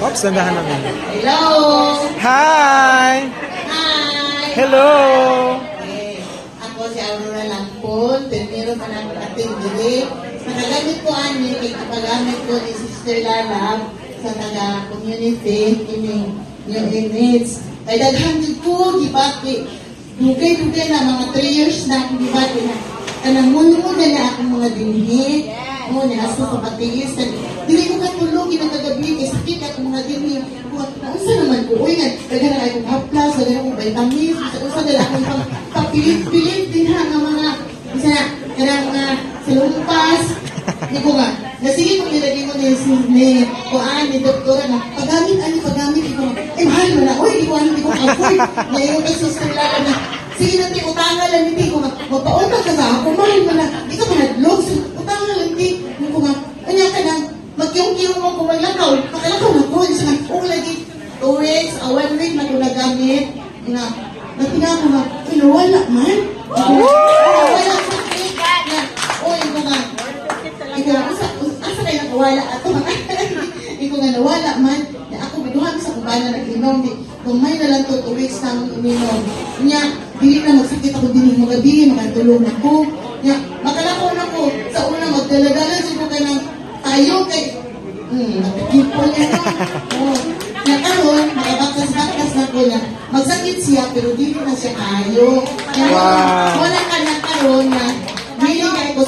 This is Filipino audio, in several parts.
Oops, nandahan namin. Hello! Hi! Hi! Hello! Okay. Ako si Aurora Lampon, pero pa namin ating dili. Nakagamit ko ani, kay kapagamit ko ni Sister Lala sa taga-community, ini new image. Ay daghan ko, gibati. Dugay-dugay na, mga 3 years na akong gibati na. Kanang muna na akong mga dinhi. Mo ni aso sa patiis. Dili ko katulog ina kagabi kay sakit akong mga dinhi. Unsa naman ko uy nga daghan ay kong haplas, daghan akong vitamins, unsa dala akong papilit-pilit din ha nga mga isa na kanang mga salumpas. Di ko nga, nasige ko nilagay mo ni kuan ni doktora na pagamit ko nga. Eh mahal mo na, uy di ko afford. Ngayon kay sister Lala na sige natin, utanga lang hindi ko nga. Magpautang ka sa ako, mahal mo na. Di ka manadlog, utanga lang hindi. Di ko nga, kanya ka na, magyong-kiyong mo kung maglakaw. Makalakaw na ko, isa nga, kung lagi 2 weeks, 1 week na ko nagamit. Na, natina ko nga, nawala man. Nawala ko, na, uy, ko nga, ikaw, asa kayo nakawala ato, ikaw nga nawala man. Ako, binuhan sa kubana nag-inom, kumay na lang to 2 weeks na akong uminom. Nya, dili na magsakit ako din yung mga gabi, makatulong ako. Nya, makalakaw na ko. Sa una, magdala-dala siya ko kay tayo kay... Napikipo niya na. Nya, karon, makabakas-bakas na ko na. Magsakit siya, pero dili na siya kayo. Nya, wala ka na karon na. Dili na ako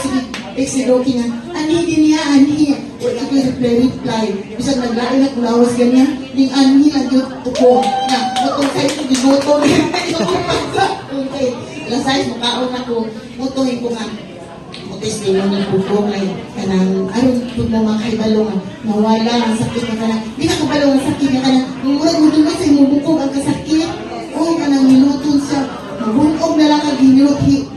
si Rocky nga. Ani din niya, ani. Wala ko yung reply. Bisang naglain na kulawas ganyan. Ning ani lang yung tuko. Na, butong kayo ko ginuto. Okay. Lasay, makaon ako. Mutuhin ko nga. Mutis din yung nagpupong ay kanang aron kung mo mga kaibalong nawala ang sakit na kanang. Di na kabalong ang sakit na kanang. Murag mo dun sa imubukog ang kasakit. O kanang minuton siya. Mabunog na lang ang ginuti.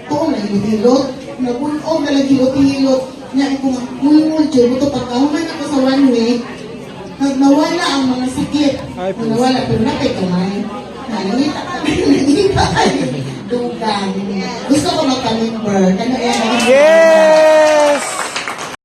Oo, nagihilot. Nabunog na lang hilot-hilot. Nga ako nga, mulmulcho. Buto pagkahuman ako sa 1 week. Nawala ang mga sakit. Nawala, pero nakay kamay. Nangita ka. Dugang. Gusto ko magpa-member. Kano yan? Yay!